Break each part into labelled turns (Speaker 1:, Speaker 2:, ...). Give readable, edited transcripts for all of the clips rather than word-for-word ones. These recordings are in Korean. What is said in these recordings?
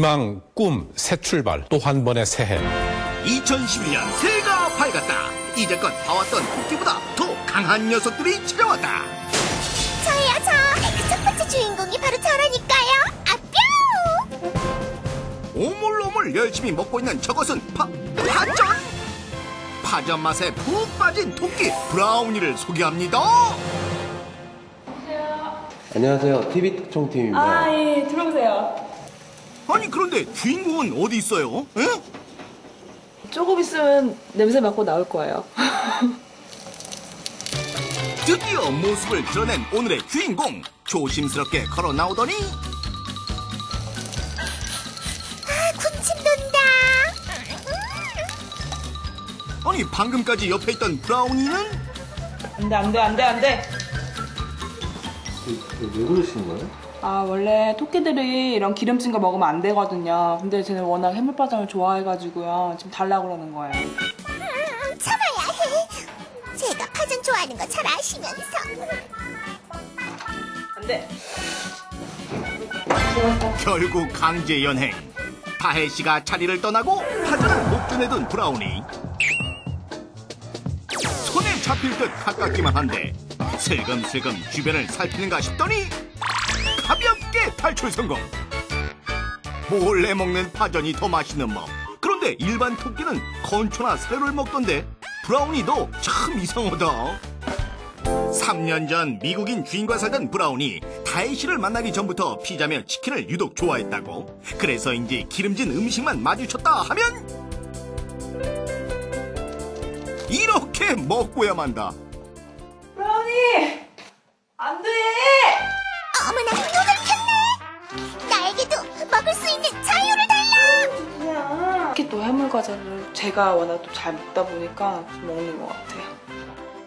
Speaker 1: 희망, 꿈, 새 출발, 또 한 번의 새해.
Speaker 2: 2012년 새해가 밝았다. 이제껏 봐왔던 토끼보다 더 강한 녀석들이 찾아왔다.
Speaker 3: 저예요, 저. 그 첫 번째 주인공이 바로 저라니까요. 아, 뿅!
Speaker 2: 오물오물 열심히 먹고 있는 저것은 파전? 파전 맛에 푹 빠진 토끼 브라우니를 소개합니다.
Speaker 4: 안녕하세요. TV 특종팀입니다.
Speaker 5: 아, 예, 들어오세요.
Speaker 2: 아니 그런데 주인공은 어디 있어요? 에?
Speaker 5: 조금 있으면 냄새 맡고 나올 거예요.
Speaker 2: 드디어 모습을 드러낸 오늘의 주인공. 조심스럽게 걸어 나오더니
Speaker 3: 군침 돈다.
Speaker 2: 아니 방금까지 옆에 있던 브라우니는
Speaker 5: 안 돼.
Speaker 4: 왜 그러시는 거예요?
Speaker 5: 아, 원래 토끼들이 이런 기름진 거 먹으면 안 되거든요. 근데 쟤는 워낙 해물파전을 좋아해가지고요. 지금 달라고 그러는 거예요.
Speaker 3: 참아야 해. 제가 파전 좋아하는 거 잘 아시면서.
Speaker 5: 안 돼.
Speaker 2: 결국 강제 연행. 다혜 씨가 자리를 떠나고 파전을 목전에 둔 브라우니. 손에 잡힐 듯 가깝기만 한데 슬금슬금 주변을 살피는가 싶더니 가볍게 탈출 성공. 몰래 먹는 파전이 더 맛있는 법. 그런데 일반 토끼는 건초나 사료를 먹던데 브라우니도 참 이상하다. 3년 전 미국인 주인과 살던 브라우니. 다혜 씨를 만나기 전부터 피자며 치킨을 유독 좋아했다고. 그래서인지 기름진 음식만 마주쳤다 하면 이렇게 먹고야 만다.
Speaker 5: 브라우니! 안 돼!
Speaker 3: 어머나, 눈을 켰네. 나에게도 먹을 수 있는 자유를 달라.
Speaker 5: 특히 또 해물과자를 제가 워낙 또 잘 먹다 보니까 좀 먹는 것 같아요.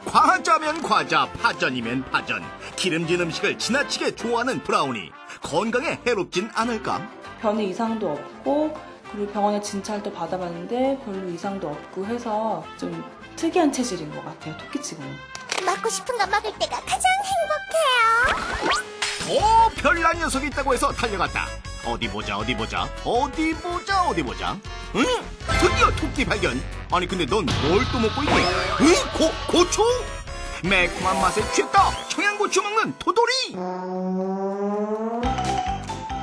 Speaker 2: 과자면 과자, 파전이면 파전. 기름진 음식을 지나치게 좋아하는 브라우니. 건강에 해롭진 않을까?
Speaker 5: 변이 이상도 없고, 그리고 병원에 진찰도 받아봤는데 별로 이상도 없고 해서 좀 특이한 체질인 것 같아요, 토끼치고는.
Speaker 3: 먹고 싶은 거 먹을 때가 가장 행복해요.
Speaker 2: 더 별난 녀석이 있다고 해서 달려갔다. 어디 보자. 응? 드디어 토끼 발견. 아니 근데 넌 뭘 또 먹고 있니? 응? 고추? 매콤한 맛에 취했다. 청양고추 먹는 토돌이.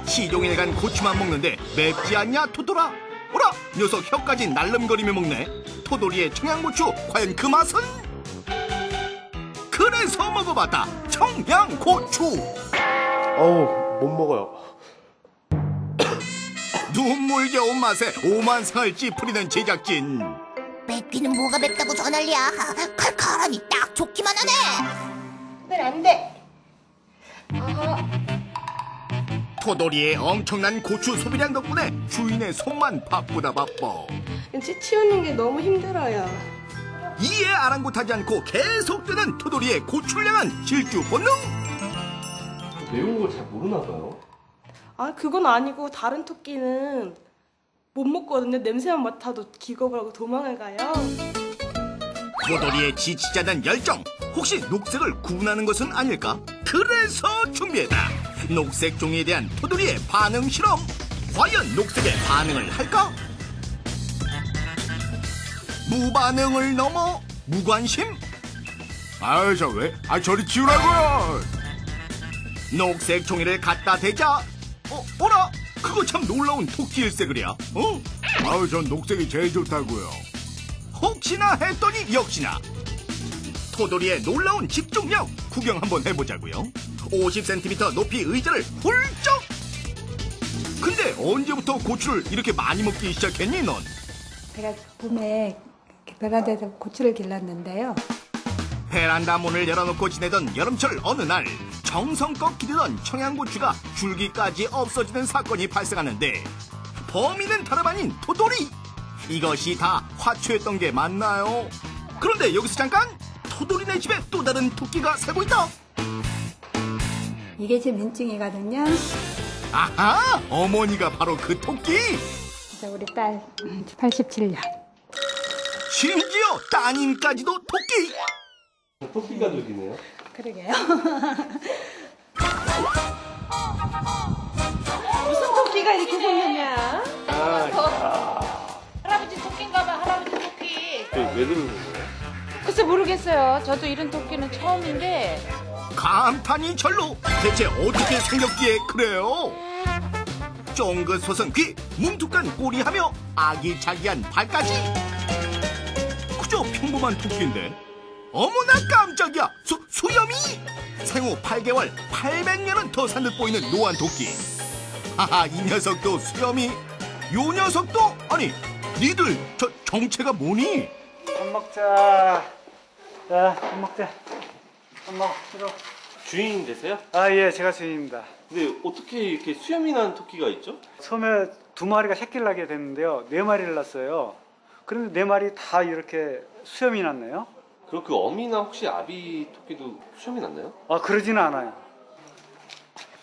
Speaker 2: 시종일 간 고추만 먹는데 맵지 않냐 토돌아? 어라? 녀석 혀까지 날름거리며 먹네. 토돌이의 청양고추 과연 그 맛은? 그래서 먹어봤다. 청양고추.
Speaker 4: 어우, 못 먹어요.
Speaker 2: 눈물겨운 맛에 오만상을 찌푸리는 제작진.
Speaker 3: 맵기는 뭐가 맵다고 저 난리야. 칼칼하니 딱 좋기만 하네. 넌 안 돼.
Speaker 2: 토돌이의 엄청난 고추 소비량 덕분에 주인의 손만 바쁘다 바빠.
Speaker 6: 치우는 게 너무 힘들어요.
Speaker 2: 이에 아랑곳하지 않고 계속되는 토돌이의 고출량한 질주 본능.
Speaker 4: 매운 걸 잘 모르나 봐요.
Speaker 6: 아, 그건 아니고 다른 토끼는 못 먹거든요. 냄새만 맡아도 기겁을 하고 도망을 가요.
Speaker 2: 토돌이의 지치지 않는 열정. 혹시 녹색을 구분하는 것은 아닐까? 그래서 준비했다. 녹색 종이에 대한 토돌이의 반응 실험. 과연 녹색에 반응을 할까? 무반응을 넘어 무관심? 아유 저 왜? 아 저리 치우라고요. 녹색 종이를 갖다 대자. 어라? 그거 참 놀라운 토끼일세 그랴. 아유 전 녹색이 제일 좋다고요. 혹시나 했더니 역시나. 토돌이의 놀라운 집중력 구경 한번 해보자고요. 50cm 높이 의자를 훌쩍. 근데 언제부터 고추를 이렇게 많이 먹기 시작했니 넌?
Speaker 7: 제가 봄에 베란다에서 고추를 길렀는데요.
Speaker 2: 베란다 문을 열어놓고 지내던 여름철 어느 날 정성껏 기르던 청양고추가 줄기까지 없어지는 사건이 발생하는데 범인은 다름 아닌 토돌이. 이것이 다 화초였던 게 맞나요? 그런데 여기서 잠깐! 토돌이네 집에 또 다른 토끼가 살고 있다.
Speaker 7: 이게 제 민증이거든요.
Speaker 2: 아하! 어머니가 바로 그 토끼!
Speaker 7: 그래서 우리 딸 87년.
Speaker 2: 심지어 따님까지도 토끼!
Speaker 4: 토끼 가족이네요.
Speaker 7: 그러게요.
Speaker 6: 무슨 토끼가 이렇게 생겼냐?
Speaker 4: 왜 그러는 거예요?
Speaker 8: 글쎄 모르겠어요. 저도 이런 토끼는 처음인데
Speaker 2: 감탄이 절로. 대체 어떻게 생겼기에 그래요? 쫑긋 솟은 귀, 뭉툭한 꼬리하며 아기자기한 발까지. 그저 평범한 토끼인데 어머나 깜짝이야. 수염이 생후 8개월 800년은 더 산 듯 보이는 노안 토끼. 하하, 이 녀석도 수염이, 요 녀석도. 아니 니들 저 정체가 뭐니?
Speaker 9: 밥 먹자. 자, 밥 먹자. 밥 먹자.
Speaker 4: 주인 되세요?
Speaker 9: 아, 예, 제가 주인입니다.
Speaker 4: 근데 어떻게 이렇게 수염이 난 토끼가 있죠?
Speaker 9: 처음에 2마리가 새끼를 낳게 됐는데요. 4마리를 낳았어요. 그런데 4마리 다 이렇게 수염이 났네요.
Speaker 4: 그럼 그 어미나 혹시 아비 토끼도 수염이 났나요?
Speaker 9: 아, 그러지는 않아요.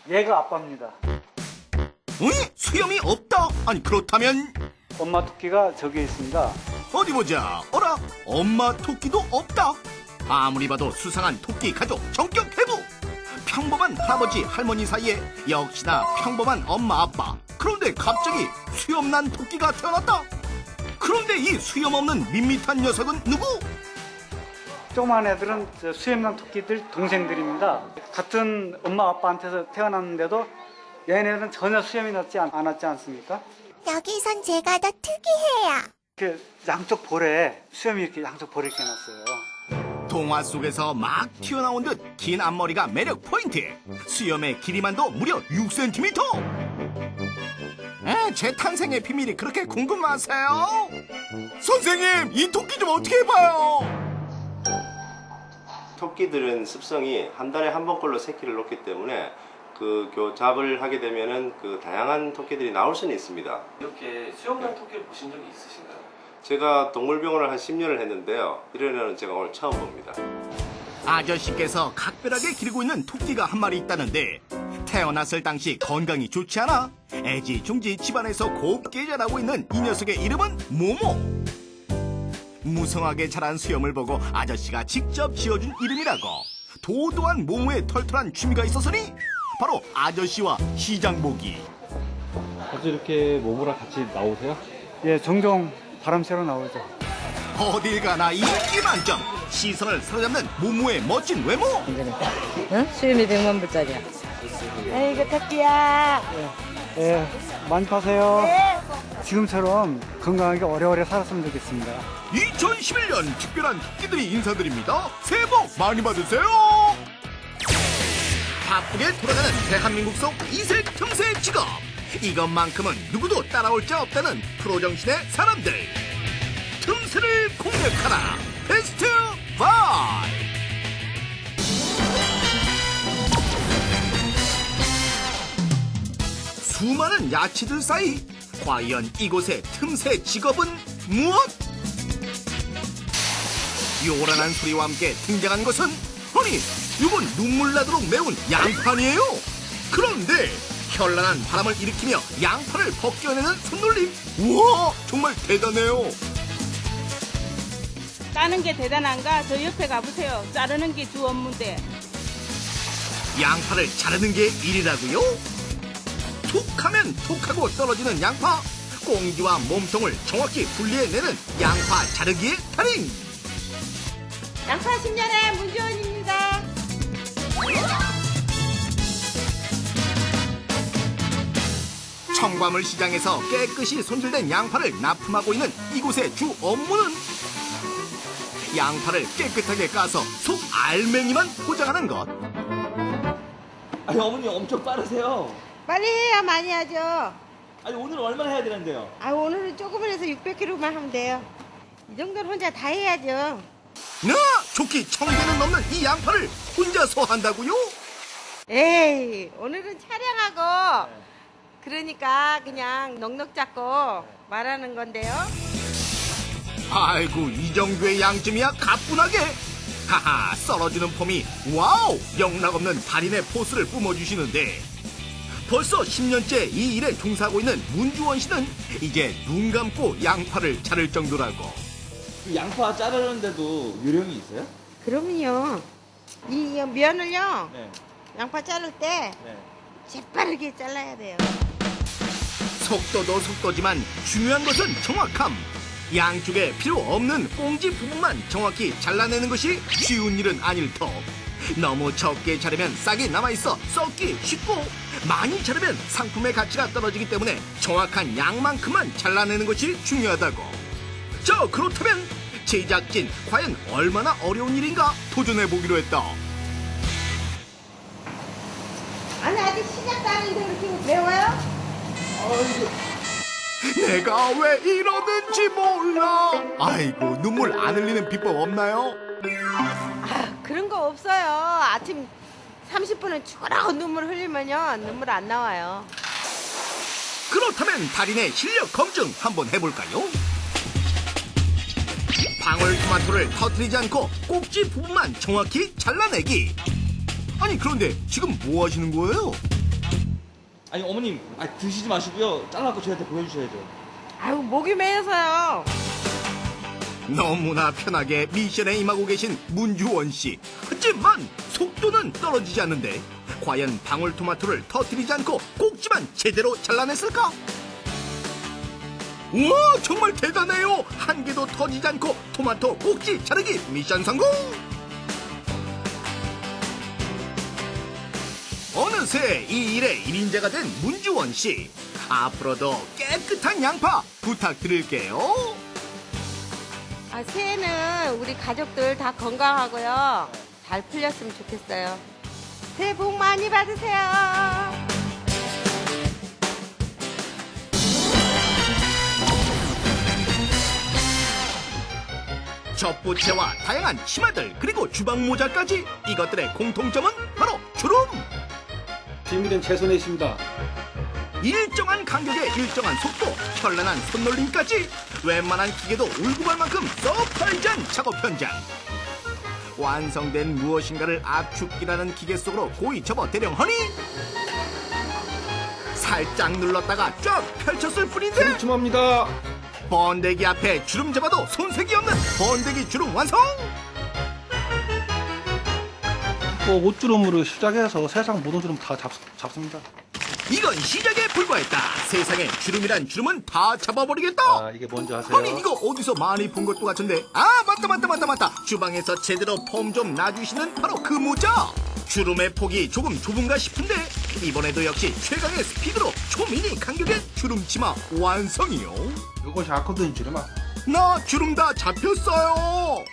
Speaker 9: 얘가 아빠입니다.
Speaker 2: 응? 수염이 없다? 아니 그렇다면
Speaker 9: 엄마 토끼가 저기에 있습니다.
Speaker 2: 어디 보자. 어라, 엄마 토끼도 없다. 아무리 봐도 수상한 토끼 가족 정격 해부. 평범한 할아버지 할머니 사이에 역시나 평범한 엄마 아빠. 그런데 갑자기 수염난 토끼가 태어났다. 그런데 이 수염 없는 밋밋한 녀석은 누구?
Speaker 9: 조그만 애들은 저 수염난 토끼들 동생들입니다. 같은 엄마 아빠한테서 태어났는데도 얘네들은 전혀 수염이 났지 않았지 않습니까?
Speaker 3: 여기선 제가 더 특이해요.
Speaker 9: 이렇게 양쪽 볼에 수염이 이렇게 양쪽 볼에 이렇게 났어요.
Speaker 2: 동화 속에서 막 튀어나온 듯 긴 앞머리가 매력 포인트. 수염의 길이만도 무려 6cm. 제 탄생의 비밀이 그렇게 궁금하세요? 선생님, 이 토끼 좀 어떻게 해봐요?
Speaker 10: 토끼들은 습성이 한 달에 한 번꼴로 새끼를 놓기 때문에 그 교잡을 하게 되면은 그 다양한 토끼들이 나올 수는 있습니다.
Speaker 4: 이렇게 수염난 토끼를 보신 적이 있으신가요?
Speaker 10: 제가 동물병원을 한 10년을 했는데요. 이런 애는 제가 오늘 처음 봅니다.
Speaker 2: 아저씨께서 각별하게 기르고 있는 토끼가 한 마리 있다는데 태어났을 당시 건강이 좋지 않아 애지중지 집안에서 곱게 자라고 있는 이 녀석의 이름은 모모. 무성하게 자란 수염을 보고 아저씨가 직접 지어준 이름이라고. 도도한 모모의 털털한 취미가 있었으니 바로 아저씨와 시장 보기.
Speaker 4: 자주 이렇게 모모랑 같이 나오세요?
Speaker 9: 예, 종종 바람 쐬러 나오죠.
Speaker 2: 어딜 가나 인기 만점. 시선을 사로잡는 모모의 멋진 외모.
Speaker 8: 응? 수염이 100만 불짜리야. 아이고 토끼야.
Speaker 9: 예, 많이 파세요. 지금처럼 건강하게 오래오래 살았으면 좋겠습니다.
Speaker 2: 2011년 특별한 토끼들이 인사드립니다. 새해 복 많이 받으세요. 바쁘게 돌아가는 대한민국 속 이색 틈새 직업. 이것만큼은 누구도 따라올 자 없다는 프로 정신의 사람들. 틈새를 공략하라. 베스트 5. 수많은 야채들 사이 과연 이곳의 틈새 직업은 무엇? 요란한 소리와 함께 등장한 것은 아니 이건 눈물 나도록 매운 양파니에요. 그런데 현란한 바람을 일으키며 양파를 벗겨내는 손놀림. 우와, 정말 대단해요.
Speaker 11: 따는 게 대단한가? 저 옆에 가보세요. 자르는 게 주 업무인데.
Speaker 2: 양파를 자르는 게 일이라고요? 툭하면 툭하고 떨어지는 양파. 꽁지와 몸통을 정확히 분리해내는 양파 자르기의 달인.
Speaker 11: 양파 10년의 문지원입니다.
Speaker 2: 청과물 시장에서 깨끗이 손질된 양파를 납품하고 있는 이곳의 주 업무는 양파를 깨끗하게 까서 속 알맹이만 포장하는 것.
Speaker 12: 아니 어머니 엄청 빠르세요.
Speaker 13: 빨리 해야 많이 하죠.
Speaker 12: 아니 오늘 얼마나 해야 되는데요?
Speaker 13: 아 오늘은 조금만 해서 600kg만 하면 돼요. 이 정도는 혼자 다 해야죠.
Speaker 2: 좋기 1000개는 넘는 이 양파를 혼자서 한다고요?
Speaker 13: 에이 오늘은 촬영하고 그러니까 그냥 넉넉 잡고 말하는 건데요.
Speaker 2: 아이고 이 정도의 양쯤이야 가뿐하게. 하하, 썰어주는 폼이 와우, 영락없는 달인의 포스를 뿜어주시는데 벌써 10년째 이 일에 종사하고 있는 문주원 씨는 이제 눈 감고 양파를 자를 정도라고.
Speaker 12: 그 양파 자르는데도 요령이 있어요?
Speaker 13: 그러면요 이 면을요
Speaker 12: 네.
Speaker 13: 양파 자를 때
Speaker 12: 네.
Speaker 13: 재빠르게 잘라야 돼요.
Speaker 2: 속도도 속도지만 중요한 것은 정확함. 양쪽에 필요 없는 꽁지 부분만 정확히 잘라내는 것이 쉬운 일은 아닐 터. 너무 적게 자르면 싹이 남아있어 썩기 쉽고, 많이 자르면 상품의 가치가 떨어지기 때문에 정확한 양만큼만 잘라내는 것이 중요하다고. 자, 그렇다면 제작진 과연 얼마나 어려운 일인가 도전해보기로 했다.
Speaker 13: 아니 아직 시작도 아닌데 그렇게 배워요?
Speaker 2: 내가 왜 이러는지 몰라. 아이고, 눈물 안 흘리는 비법 없나요?
Speaker 13: 아, 그런 거 없어요. 아침 30분은 죽으라고 눈물 흘리면요 눈물 안 나와요.
Speaker 2: 그렇다면 달인의 실력 검증 한번 해볼까요? 방울토마토를 터뜨리지 않고 꼭지 부분만 정확히 잘라내기. 아니, 그런데 지금 뭐 하시는 거예요?
Speaker 12: 아니 어머님, 드시지 마시고요. 잘라갖고 저한테 보여주셔야죠.
Speaker 13: 아유 목이 메여서요.
Speaker 2: 너무나 편하게 미션에 임하고 계신 문주원 씨. 하지만 속도는 떨어지지 않는데 과연 방울토마토를 터뜨리지 않고 꼭지만 제대로 잘라냈을까? 우와, 정말 대단해요. 한 개도 터지지 않고 토마토 꼭지 자르기 미션 성공. 어느새 이 일의 1인자가 된 문주원 씨. 앞으로도 깨끗한 양파 부탁드릴게요.
Speaker 13: 아, 새해는 우리 가족들 다 건강하고요. 잘 풀렸으면 좋겠어요. 새해 복 많이 받으세요.
Speaker 2: 젖부채와 다양한 치마들, 그리고 주방 모자까지, 이것들의 공통점은 바로 주름.
Speaker 9: 준비된 최선의 있습니다.
Speaker 2: 일정한 간격에 일정한 속도, 현란한 손놀림까지 웬만한 기계도 울고 갈 만큼 서프라이즈한 작업 현장. 완성된 무엇인가를 압축기라는 기계 속으로 고이 접어 대령하니 살짝 눌렀다가 쫙 펼쳤을 뿐인데
Speaker 4: 주춤합니다.
Speaker 2: 번데기 앞에 주름 잡아도 손색이 없는 번데기 주름 완성!
Speaker 9: 옷주름으로 시작해서 세상 모든 주름 다 잡습니다.
Speaker 2: 이건 시작에 불과했다. 세상에 주름이란 주름은 다 잡아버리겠다.
Speaker 9: 이게 뭔지 아세요?
Speaker 2: 아니, 이거 어디서 많이 본 것도 같은데. 아, 맞다. 주방에서 제대로 폼 좀 놔주시는 바로 그 모자. 주름의 폭이 조금 좁은가 싶은데 이번에도 역시 최강의 스피드로 초미니 간격의 주름 치마 완성이요.
Speaker 9: 이것이 아코드인 주름아.
Speaker 2: 나 주름 다 잡혔어요.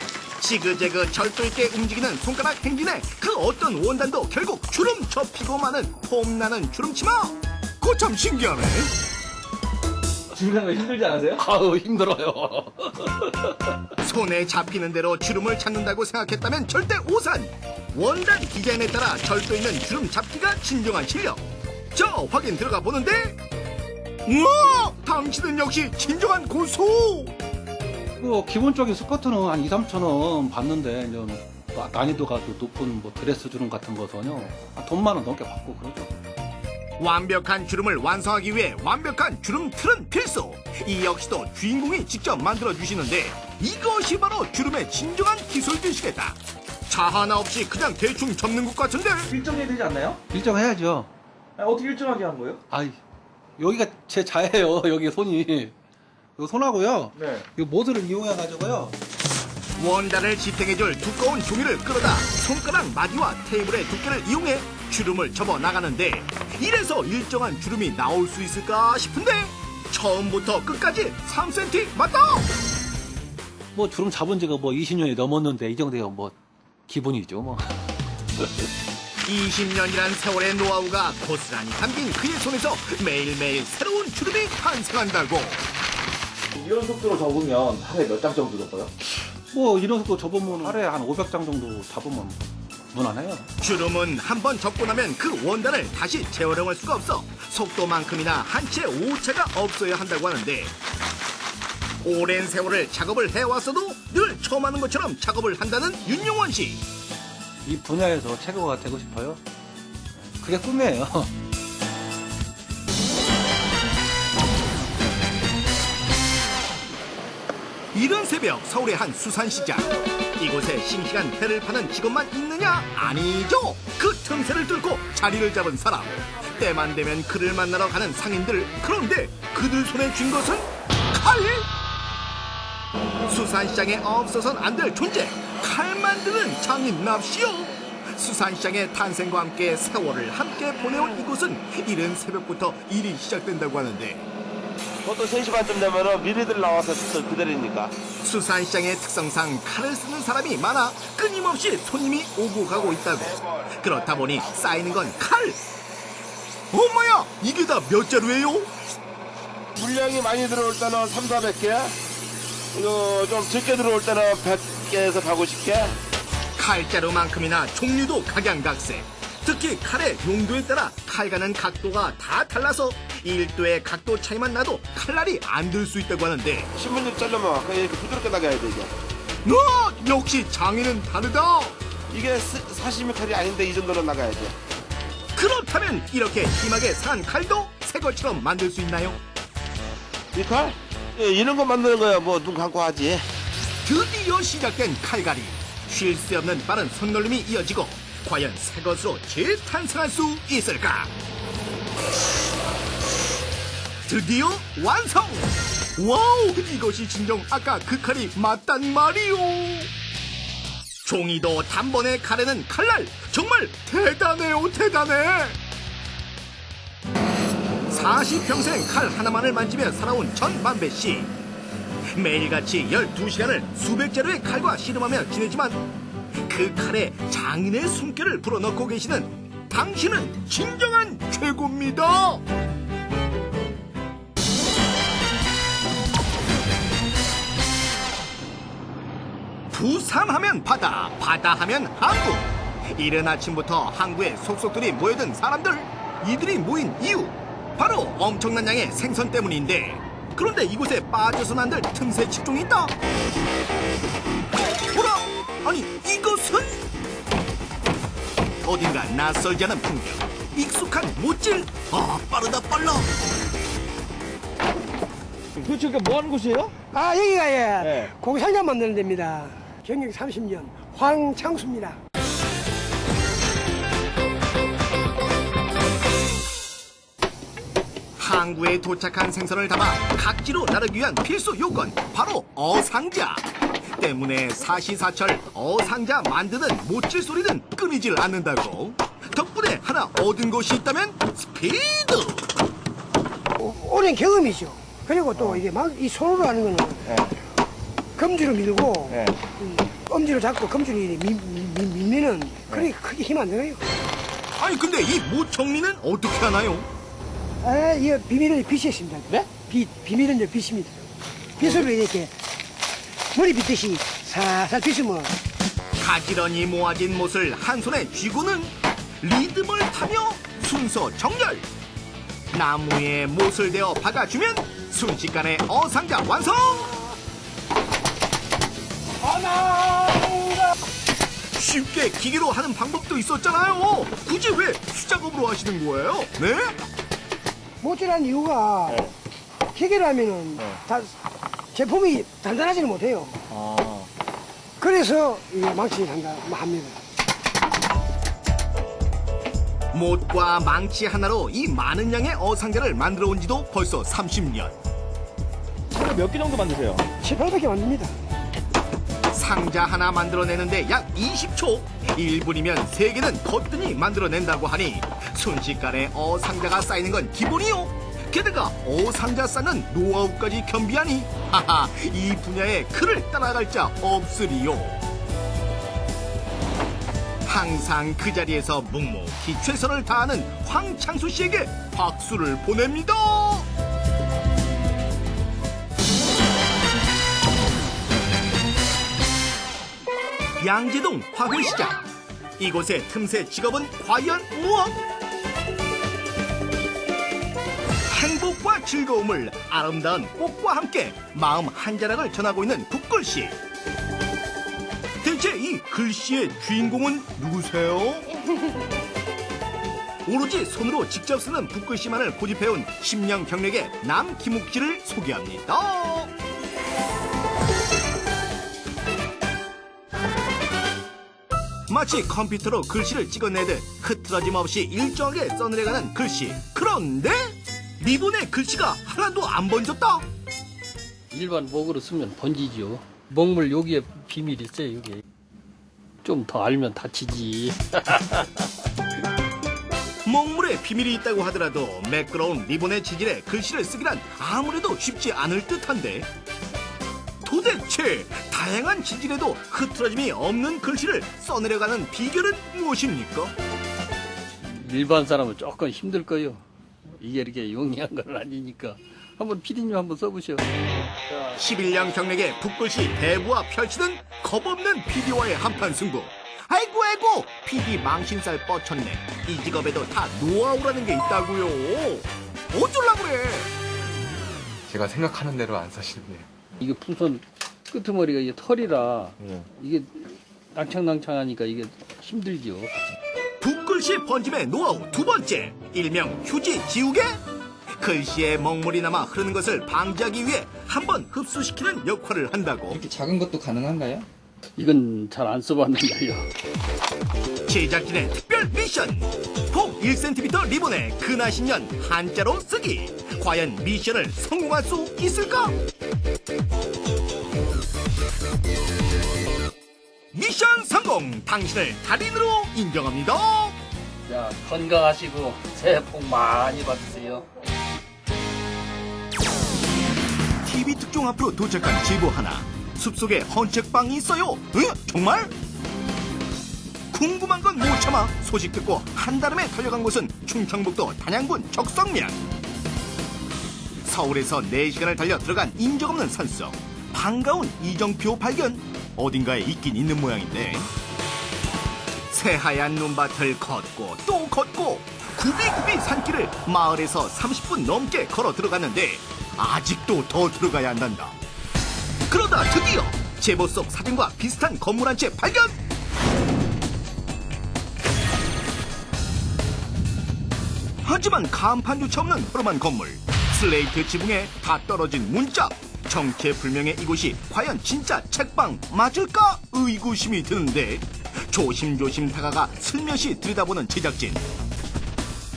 Speaker 2: 지그재그 절도 있게 움직이는 손가락 행진에 그 어떤 원단도 결국 주름 접히고 마는 폼나는 주름 치마. 그거 참 신기하네.
Speaker 12: 주름하는 거 힘들지 않으세요?
Speaker 9: 아우, 힘들어요.
Speaker 2: 손에 잡히는 대로 주름을 찾는다고 생각했다면 절대 오산. 원단 디자인에 따라 절도 있는 주름 잡기가 진정한 실력. 저 확인 들어가 보는데, 우와, 당신은 역시 진정한 고수.
Speaker 9: 기본적인 스커트는 한 2, 3천 원 받는데 좀 난이도가 높은 드레스 주름 같은 것은요 한 돈만 원 넘게 받고 그러죠.
Speaker 2: 완벽한 주름을 완성하기 위해 완벽한 주름 틀은 필수. 이 역시도 주인공이 직접 만들어 주시는데 이것이 바로 주름의 진정한 기술들이시겠다. 차 하나 없이 그냥 대충 접는 것 같은데.
Speaker 12: 일정해야 되지 않나요?
Speaker 9: 일정해야죠.
Speaker 12: 어떻게 일정하게 한 거예요?
Speaker 9: 여기가 제 자예요. 여기 손이. 요 손하고요.
Speaker 12: 네.
Speaker 9: 이 모드를 이용해 가지고요.
Speaker 2: 원단을 지탱해줄 두꺼운 종이를 끌어다 손가락 마디와 테이블의 두께를 이용해 주름을 접어 나가는데, 이래서 일정한 주름이 나올 수 있을까 싶은데 처음부터 끝까지 3cm 맞다.
Speaker 9: 주름 잡은 지가 20년이 넘었는데 이 정도야 기본이죠
Speaker 2: 20년이란 세월의 노하우가 고스란히 담긴 그의 손에서 매일매일 새로운 주름이 탄생한다고.
Speaker 12: 이런 속도로 접으면 하루에 몇 장 정도 접어요?
Speaker 9: 이런 속도 접으면 하루에 한 500장 정도 잡으면 무난해요.
Speaker 2: 주름은 한번 접고 나면 그 원단을 다시 재활용할 수가 없어 속도만큼이나 한 채 오차가 없어야 한다고 하는데, 오랜 세월을 작업을 해왔어도 늘 처음 하는 것처럼 작업을 한다는 윤용원 씨.
Speaker 9: 이 분야에서 최고가 되고 싶어요. 그게 꿈이에요.
Speaker 2: 이른 새벽 서울의 한 수산시장. 이곳에 싱싱한 회를 파는 직원만 있느냐? 아니죠. 그 틈새를 뚫고 자리를 잡은 사람. 때만 되면 그를 만나러 가는 상인들. 그런데 그들 손에 쥔 것은 칼? 수산시장에 없어선 안 될 존재, 칼 만드는 장인 납시오. 수산시장의 탄생과 함께 세월을 함께 보내온 이곳은 이른 새벽부터 일이 시작된다고 하는데,
Speaker 14: 보통 3시 반쯤 되면 미리들 나와서 기다리니까.
Speaker 2: 수산시장의 특성상 칼을 쓰는 사람이 많아 끊임없이 손님이 오고 가고 있다고. 그렇다 보니 쌓이는 건 칼. 엄마야, 이게 다 몇 자루예요?
Speaker 14: 물량이 많이 들어올 때는 300~400개, 좀 적게 들어올 때는 100개에서 150개.
Speaker 2: 칼자루만큼이나 종류도 각양각색. 특히 칼의 용도에 따라 칼 가는 각도가 다 달라서 1도의 각도 차이만 나도 칼날이 안 들 수 있다고 하는데,
Speaker 14: 신문지 자르면 그냥 이렇게 부드럽게 나가야 돼, 이게.
Speaker 2: 역시 장인은 다르다.
Speaker 14: 이게 사시미 칼이 아닌데 이 정도로 나가야지.
Speaker 2: 그렇다면 이렇게 심하게 산 칼도 새 것처럼 만들 수 있나요?
Speaker 14: 이 칼? 이런 거 만드는 거야 뭐 눈 감고 하지.
Speaker 2: 드디어 시작된 칼갈이. 쉴 새 없는 빠른 손놀림이 이어지고, 과연 새 것으로 재탄생할 수 있을까? 드디어 완성! 와우! 이것이 진정 아까 그 칼이 맞단 말이오! 종이도 단번에 가르는 칼날! 정말 대단해요, 대단해! 40평생 칼 하나만을 만지며 살아온 전만배씨. 매일같이 12시간을 수백 자루의 칼과 씨름하며 지내지만 그 칼에 장인의 숨결을 불어넣고 계시는 당신은 진정한 최고입니다. 부산하면 바다, 바다하면 항구. 이른 아침부터 항구에 속속들이 모여든 사람들. 이들이 모인 이유, 바로 엄청난 양의 생선 때문인데, 그런데 이곳에 빠져서는 안 될 틈새 직종이 있다. 뭐라? 아니, 이것은 어딘가 낯설지 않은 풍경, 익숙한 못질. 빠르다 빨라.
Speaker 12: 도대체 뭐 하는 곳이에요?
Speaker 15: 여기가 고기 상자 만드는 데입니다. 경력 30년 황창수입니다.
Speaker 2: 항구에 도착한 생선을 담아 각지로 나르기 위한 필수 요건, 바로 어상자. 때문에 사시사철 어상자 만드는 못질 소리는 끊이질 않는다고. 덕분에 하나 얻은 것이 있다면 스피드.
Speaker 15: 오랜 경험이죠. 그리고 또 이게 막 이 손으로 하는 거는 검지로 밀고 엄지로 잡고 검지로 밀면은 그렇게 크게 힘 안 들어요.
Speaker 2: 아니 근데 이 모청리는 어떻게 하나요?
Speaker 15: 이거 비밀은 빗이 있습니다.
Speaker 12: 네?
Speaker 15: 비밀은 이제 빗입니다. 빗으로 이렇게 머리 빗듯이 살살 빗으면
Speaker 2: 가지런히 모아진 못을 한 손에 쥐고는 리듬을 타며 순서 정렬. 나무에 못을 대어 박아주면 순식간에 어상자 완성! 쉽게 기계로 하는 방법도 있었잖아요. 굳이 왜 수작업으로 하시는 거예요? 네?
Speaker 15: 못질한 이유가 기계로 하면은 다 제품이 단단하지는 못해요. 그래서 망치를 합니다.
Speaker 2: 못과 망치 하나로 이 많은 양의 어상자를 만들어 온 지도 벌써 30년.
Speaker 12: 몇 개 정도 만드세요?
Speaker 15: 7~800개 만듭니다.
Speaker 2: 상자 하나 만들어내는데 약 20초. 1분이면 3개는 거뜬히 만들어낸다고 하니 순식간에 어상자가 쌓이는 건 기본이요. 게다가 어상자 쌓는 노하우까지 겸비하니 하하, 이 분야의 그를 따라갈 자 없으리요. 항상 그 자리에서 묵묵히 최선을 다하는 황창수 씨에게 박수를 보냅니다. 양재동 화훼시장. 이곳의 틈새 직업은 과연 무엇? 행복과 즐거움을 아름다운 꽃과 함께 마음 한 자락을 전하고 있는 붓글씨. 대체 이 글씨의 주인공은 누구세요? 오로지 손으로 직접 쓰는 붓글씨만을 고집해온 10년 경력의 남기묵 씨를 소개합니다. 마치 컴퓨터로 글씨를 찍어내듯 흐트러짐 없이 일정하게 써내려가는 글씨. 그런데 리본의 글씨가 하나도 안 번졌다.
Speaker 16: 일반 목으로 쓰면 번지죠. 먹물 여기에 비밀이 있어요. 여기 좀 더 알면 다치지.
Speaker 2: 먹물에 비밀이 있다고 하더라도 매끄러운 리본의 재질에 글씨를 쓰기란 아무래도 쉽지 않을 듯한데 도대체 다양한 재질에도 흐트러짐이 없는 글씨를 써내려가는 비결은 무엇입니까?
Speaker 16: 일반 사람은 조금 힘들 거예요. 이게 이렇게 용이한 건 아니니까. 한번 피디님 한번 써보셔.
Speaker 2: 11년 경력의 붓글씨 대부와 펼치는 겁없는 PD와의 한판 승부. 아이고 PD 망신살 뻗쳤네. 이 직업에도 다 노하우라는 게 있다고요. 어쩌려고 그래.
Speaker 17: 제가 생각하는 대로 안 사시네요.
Speaker 16: 이게 풍선 끄트머리가 이게 털이라 이게 낭창낭창하니까 이게 힘들죠.
Speaker 2: 붓글씨 번짐의 노하우 두 번째, 일명 휴지 지우개. 글씨에 먹물이 남아 흐르는 것을 방지하기 위해 한번 흡수시키는 역할을 한다고.
Speaker 12: 이렇게 작은 것도 가능한가요?
Speaker 16: 이건 잘 안 써봤는데요.
Speaker 2: 제작진의 특별 미션. 폭 1cm 리본에 근하신년 한자로 쓰기. 과연 미션을 성공할 수 있을까? 미션 성공! 당신을 달인으로 인정합니다.
Speaker 16: 자, 건강하시고 새해 복 많이 받으세요.
Speaker 2: TV 특종 앞으로 도착한 제보 하나. 숲속에 헌책방이 있어요. 응? 정말? 궁금한 건 못 참아 소식 듣고 한달음에 달려간 곳은 충청북도 단양군 적성면. 서울에서 4시간을 달려 들어간 인적 없는 산속. 반가운 이정표 발견. 어딘가에 있긴 있는 모양인데 새하얀 눈밭을 걷고 또 걷고 굽이굽이 산길을 마을에서 30분 넘게 걸어 들어갔는데 아직도 더 들어가야 한단다. 그러다 드디어 제보 속 사진과 비슷한 건물 한 채 발견! 하지만 간판조차 없는 허름한 건물. 슬레이트 지붕에 다 떨어진 문짝. 정체불명의 이곳이 과연 진짜 책방 맞을까? 의구심이 드는데 조심조심 다가가 슬며시 들여다보는 제작진.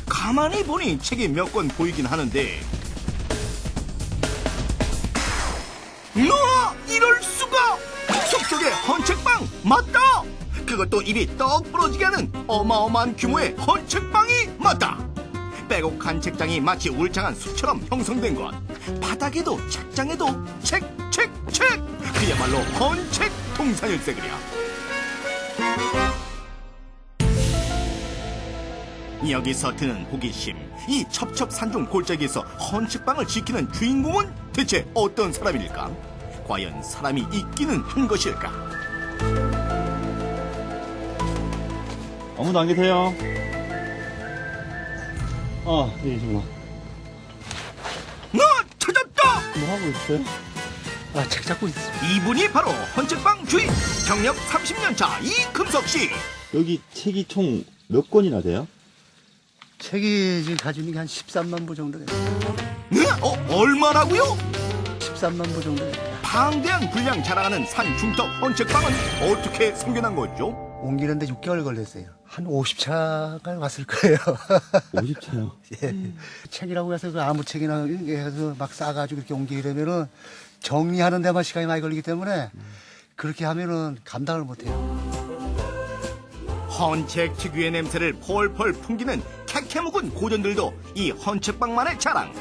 Speaker 2: 가만히 보니 책이 몇 권 보이긴 하는데 이럴 수가! 숲속의 헌책방 맞다! 그것도 입이 떡 부러지게 하는 어마어마한 규모의 헌책방이 맞다! 빼곡한 책장이 마치 울창한 숲처럼 형성된 것. 바닥에도 책장에도 책! 그야말로 헌책 동산일색이랴. 여기서 드는 호기심. 이 첩첩산중 골짜기에서 헌책방을 지키는 주인공은 대체 어떤 사람일까? 과연 사람이 있기는 한 것일까?
Speaker 12: 아무도 안 계세요. 네, 정말.
Speaker 2: 찾았다!
Speaker 12: 뭐 하고 있어요?
Speaker 16: 책 잡고 있어.
Speaker 2: 이분이 바로 헌책방 주인, 경력 30년 차 이금석 씨.
Speaker 12: 여기 책이 총 몇 권이나 돼요?
Speaker 18: 책이 지금 가지고 있는 게 한 13만 부 정도 됩니다.
Speaker 2: 네? 얼마라고요?
Speaker 18: 13만 부 정도 됩니다.
Speaker 2: 방대한 분량 자랑하는 산중턱 헌책방은 어떻게 생겨난 거죠?
Speaker 18: 옮기는데 6개월 걸렸어요. 한 50차가 왔을 거예요.
Speaker 12: 50차요?
Speaker 18: 예. 책이라고 해서 아무 책이나 해서 막 싸가지고 이렇게 옮기게 되면은 정리하는 데만 시간이 많이 걸리기 때문에 그렇게 하면은 감당을 못 해요.
Speaker 2: 헌책 특유의 냄새를 펄펄 풍기는 캐캐묵은 고전들도 이 헌책방만의 자랑.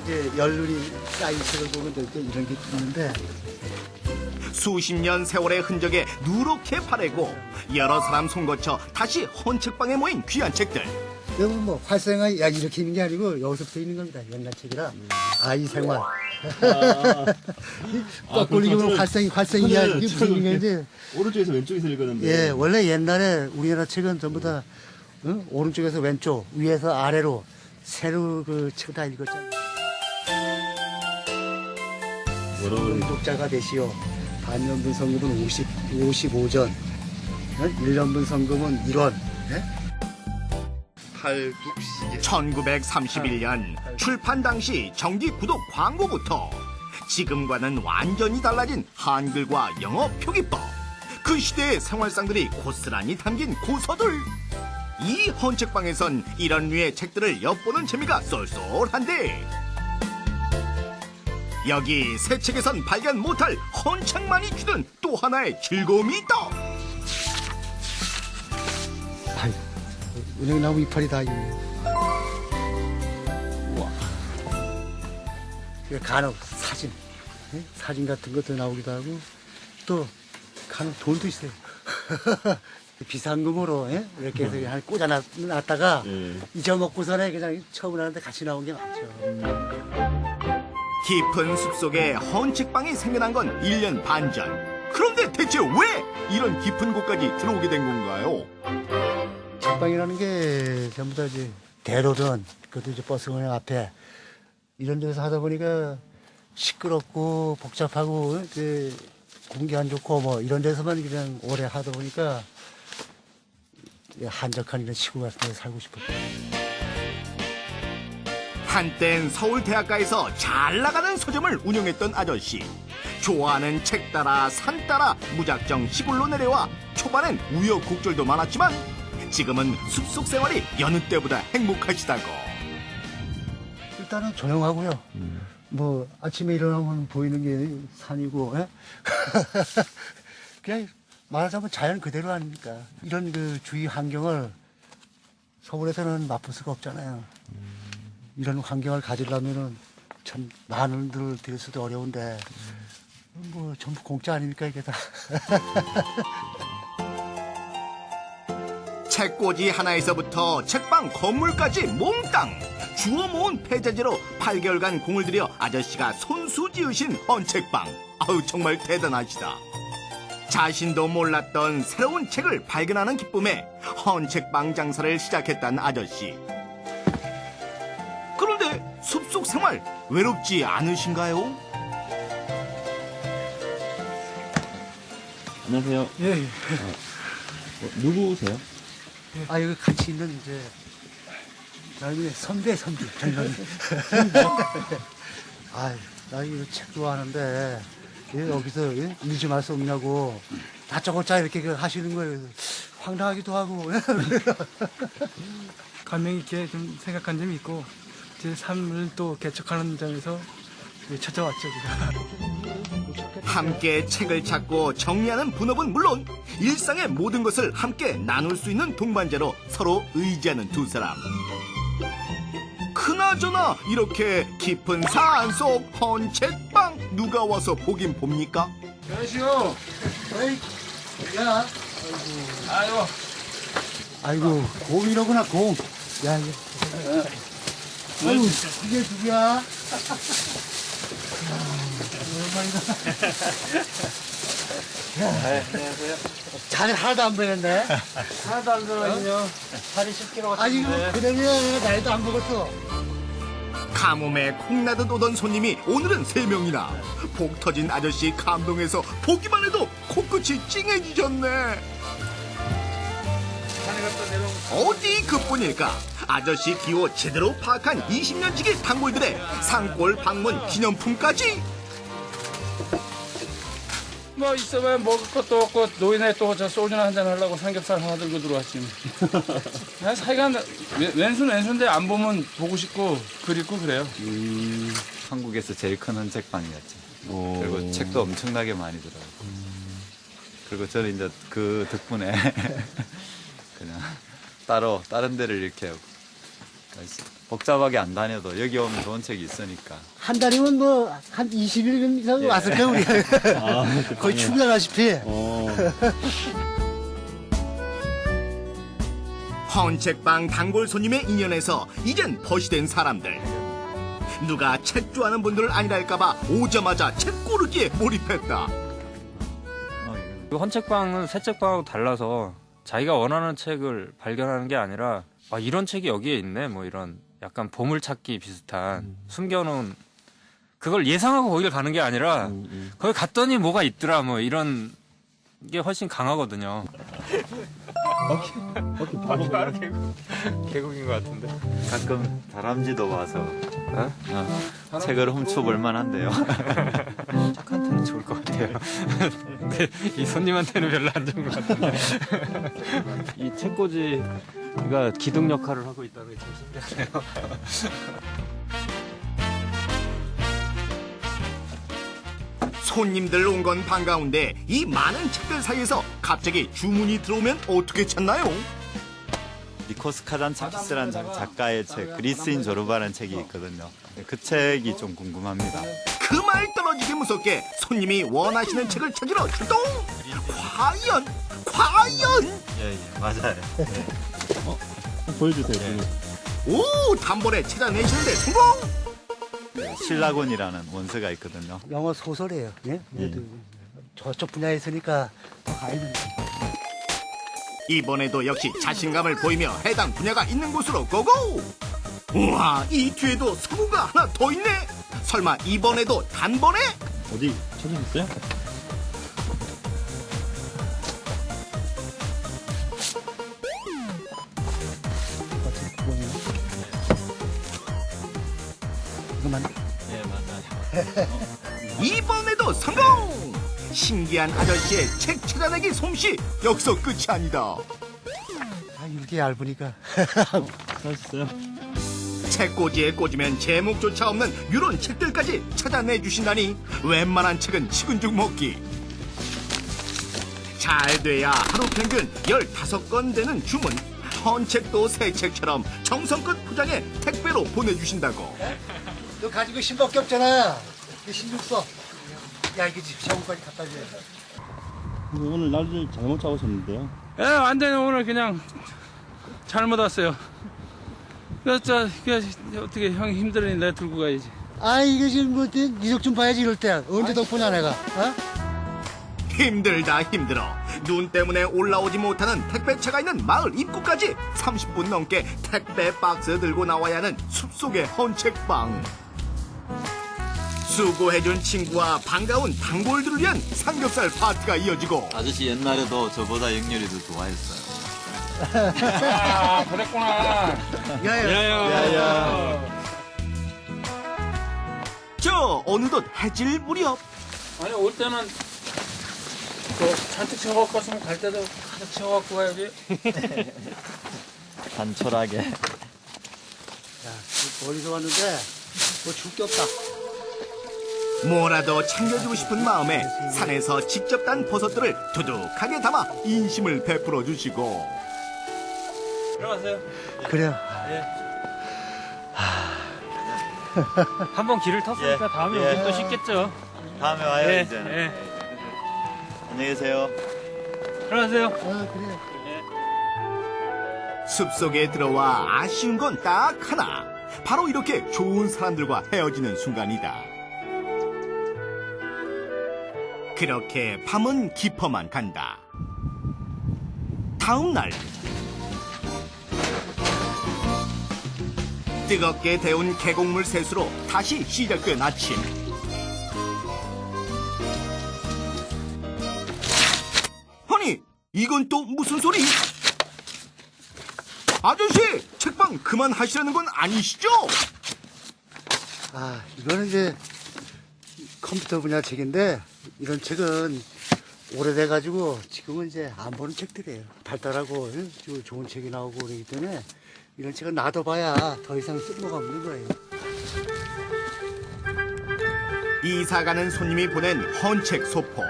Speaker 18: 이제 연륜이 쌓인 책을 보면 이제 이런 게 있는데
Speaker 2: 수십 년 세월의 흔적에 누렇게 바래고 여러 사람 손 거쳐 다시 헌책방에 모인 귀한 책들.
Speaker 18: 여기 뭐 활성화 이렇게 있는 게 아니고 여기서부터 있는 겁니다. 옛날 책이라 아이 생활. 거꾸로 보면 활성이 이게 무슨 인간인지.
Speaker 12: 오른쪽에서 왼쪽에서 읽었는데.
Speaker 18: 예, 원래 옛날에 우리나라 책은 전부 다 오른쪽에서 왼쪽, 위에서 아래로 세로 그 책을 다 읽었잖아요. 독자가 되시오. 반년분 성금은 55전, 1년분 성금은 1원.
Speaker 2: 1931년 출판 당시 정기 구독 광고부터 지금과는 완전히 달라진 한글과 영어 표기법. 그 시대의 생활상들이 고스란히 담긴 고서들. 이 헌책방에선 이런 류의 책들을 엿보는 재미가 쏠쏠한데 여기 새 책에선 발견 못할 헌책만이 주는 또 하나의 즐거움이 있다.
Speaker 18: 아이, 은행나무 이파리 다 있네. 우와. 간혹 사진, 사진 같은 것도 나오기도 하고 또 간혹 돈도 있어요. 비상금으로 이렇게 해서 그냥 꽂아놨다가 잊어먹고서는 그냥 처분하는데 같이 나온 게 많죠.
Speaker 2: 깊은 숲속에 헌책방이 생겨난 건 1년 반 전. 그런데 대체 왜 이런 깊은 곳까지 들어오게 된 건가요?
Speaker 18: 책방이라는 게 전부 다 이제 대로든 그것도 이제 버스공항 앞에 이런 데서 하다 보니까 시끄럽고 복잡하고 공기 안 좋고 뭐 이런 데서만 그냥 오래 하다 보니까 한적한 이런 시골 같은 데 살고 싶었거든요.
Speaker 2: 한땐 서울 대학가에서 잘 나가는 서점을 운영했던 아저씨. 좋아하는 책 따라 산 따라 무작정 시골로 내려와 초반엔 우여곡절도 많았지만 지금은 숲속 생활이 여느 때보다 행복하시다고.
Speaker 18: 일단은 조용하고요. 뭐 아침에 일어나면 보이는 게 산이고 그냥 말하자면 자연 그대로 아닙니까? 이런 그 주위 환경을 서울에서는 맛볼 수가 없잖아요. 이런 환경을 가지려면은 참 많은 돈을 들일 수도 어려운데 뭐 전부 공짜 아닙니까 이게 다.
Speaker 2: 책꽂이 하나에서부터 책방 건물까지 몽땅 주워 모은 폐자재로 8개월간 공을 들여 아저씨가 손수 지으신 헌책방. 아우 정말 대단하시다. 자신도 몰랐던 새로운 책을 발견하는 기쁨에 헌책방 장사를 시작했다는 아저씨. 그런데 숲속 생활 외롭지 않으신가요?
Speaker 12: 안녕하세요.
Speaker 18: 예.
Speaker 12: 누구세요?
Speaker 18: 아 여기 같이 있는 이제 나중에 선배 젊은이. 아 나 이거 책 좋아하는데 여기서 읽지 말 수 없냐고 다짜고짜 이렇게 하시는 거예요. 황당하기도 하고.
Speaker 19: 감명 있게 좀 생각한 점이 있고 제 삶을 또 개척하는 점에서 찾아왔죠 제가.
Speaker 2: 함께 책을 찾고 정리하는 분업은 물론 일상의 모든 것을 함께 나눌 수 있는 동반자로 서로 의지하는 두 사람. 그나저나 이렇게 깊은 산속 헌책방 누가 와서 보긴 봅니까?
Speaker 18: 여시오. 어이, 야.
Speaker 19: 아이고.
Speaker 18: 아이고, 곰이로구나, 곰. 야, 이거. 아이고, 이게 누구야? 오랜만이다.
Speaker 19: 안녕하세요.
Speaker 18: 자네 하나도 안 보였네.
Speaker 19: 하나도 안 들어있네요. 살이 10kg 같은데.
Speaker 18: 아니, 그러면 나이도 안 먹었어.
Speaker 2: 가뭄에 콩나듯 오던 손님이 오늘은 3명이나. 복 터진 아저씨 감동해서 보기만 해도 코끝이 찡해지셨네. 어디 그뿐일까? 아저씨 기호 제대로 파악한 20년지기 단골들의 산골 방문 기념품까지.
Speaker 19: 뭐 있어봐야 먹을 것도 없고 노인네 또 저 소주나 한잔 하려고 삼겹살 하나 들고 들어왔지. 그냥 사이가 왼수인데 안 보면 보고 싶고 그립고 그래요.
Speaker 20: 한국에서 제일 큰 헌책방이었죠. 그리고 책도 엄청나게 많이 들어가고. 그리고 저는 이제 그 덕분에 그냥 따로 다른 데를 이렇게 복잡하게 안 다녀도 여기 오면 좋은 책이 있으니까.
Speaker 18: 한 달이면 뭐, 한 20일 이상 왔을 거야, 우리. 거의 충분하다시피.
Speaker 2: 헌책방 단골 손님의 인연에서 이젠 벗이 된 사람들. 누가 책 좋아하는 분들 아니랄까봐 오자마자 책 고르기에 몰입했다.
Speaker 21: 헌책방은 새 책방하고 달라서 자기가 원하는 책을 발견하는 게 아니라 아, 이런 책이 여기에 있네 뭐 이런 약간 보물찾기 비슷한 숨겨놓은 그걸 예상하고 거기를 가는 게 아니라 거기 갔더니 뭐가 있더라 뭐 이런 게 훨씬 강하거든요.
Speaker 20: 바로 계곡인 것 같은데. 가끔 다람쥐도 와서 책을 훔쳐볼 만한데요.
Speaker 21: 착한테는 좋을 것 같아요. 근데 이 손님한테는 별로 안 좋은 것 같은데. 이 책꽂이가 기둥 역할을 하고 있다는 게 참 신기하네요.
Speaker 2: 손님들 온 건 반가운데 이 많은 책들 사이에서 갑자기 주문이 들어오면 어떻게 찾나요?
Speaker 20: 니코스 카잔차키스라는 작가의 책 그리스인 조르바라는 책이 있거든요. 그 책이 좀 궁금합니다.
Speaker 2: 그 말 떨어지기 무섭게 손님이 원하시는 책을 찾으러 출동! 과연!
Speaker 20: 예, 맞아요.
Speaker 12: 보여주세요.
Speaker 2: 오! 단번에 찾아내시는데 성공!
Speaker 20: 신라곤이라는 원서가 있거든요.
Speaker 18: 영어 소설이에요. 예? 저쪽 분야에 있으니까 더 가이는.
Speaker 2: 이번에도 역시 자신감을 보이며 해당 분야가 있는 곳으로 고고! 우와, 이 뒤에도 서구가 하나 더 있네? 설마 이번에도 단번에?
Speaker 12: 어디 찾으셨어요?
Speaker 18: 이거만.
Speaker 20: 예, 맞아요.
Speaker 2: 이번에도 성공! 신기한 아저씨의 책 찾아내기 솜씨 여기서 끝이 아니다.
Speaker 18: 이렇게 얇으니까.
Speaker 12: 찾으셨어요?
Speaker 2: 책꽂이에 꽂으면 제목조차 없는 이런 책들까지 찾아내주신다니 웬만한 책은 식은 죽 먹기. 잘 돼야 하루 평균 15건 되는 주문. 헌책도 새 책처럼 정성껏 포장해 택배로 보내주신다고.
Speaker 18: 너 가지고 10밖에 없잖아. 16서. 야, 이게 집 샤워까지 갖다 줘야 돼.
Speaker 12: 오늘 날을 잘못 잡으셨는데요?
Speaker 19: 예, 완전히 오늘 그냥 잘못 왔어요. 그래서 어떻게 형이 힘들으니 내가 들고 가야지.
Speaker 18: 아, 이게 지금 뭐, 이적 좀 봐야지, 이럴 때. 언제 덕분이야, 내가. 어?
Speaker 2: 힘들다 힘들어. 눈 때문에 올라오지 못하는 택배차가 있는 마을 입구까지 30분 넘게 택배 박스 들고 나와야 하는 숲속의 헌책방. 수고해준 친구와 반가운 단골들을 위한 삼겹살 파티가 이어지고.
Speaker 20: 아저씨 옛날에도 저보다 영렬이 더 좋아했어요.
Speaker 19: 아, 그랬구나.
Speaker 2: 야야. 저 어느덧 해질 무렵.
Speaker 19: 아니, 올 때는 잔뜩 채워갖고 왔으면 갈 때도 가득 채워갖고 가야지.
Speaker 20: 단촐하게.
Speaker 18: 야, 멀리서 왔는데, 뭐 줄 게 없다.
Speaker 2: 뭐라도 챙겨주고 싶은 마음에 산에서 직접 딴 버섯들을 두둑하게 담아 인심을 베풀어 주시고.
Speaker 19: 들어가세요.
Speaker 18: 그래요.
Speaker 19: 예.
Speaker 21: 한번 길을 텄으니까 다음에 오긴 또 쉽겠죠.
Speaker 20: 다음에 와요,
Speaker 21: 예,
Speaker 20: 이제는.
Speaker 21: 예.
Speaker 20: 안녕히 계세요.
Speaker 19: 들어가세요.
Speaker 18: 그래.
Speaker 2: 숲속에 들어와 아쉬운 건 딱 하나. 바로 이렇게 좋은 사람들과 헤어지는 순간이다. 그렇게 밤은 깊어만 간다. 다음 날 뜨겁게 데운 계곡물 셋으로 다시 시작된 아침. 아니, 이건 또 무슨 소리? 아저씨, 책방 그만하시라는 건 아니시죠?
Speaker 18: 아, 이거는 이제 컴퓨터 분야 책인데, 이런 책은 오래돼가지고 지금은 이제 안 보는 책들이에요. 발달하고 좋은 책이 나오고 그러기 때문에 이런 책은 놔둬봐야 더 이상 쓸모가 없는 거예요.
Speaker 2: 이사가는 손님이 보낸 헌책 소포.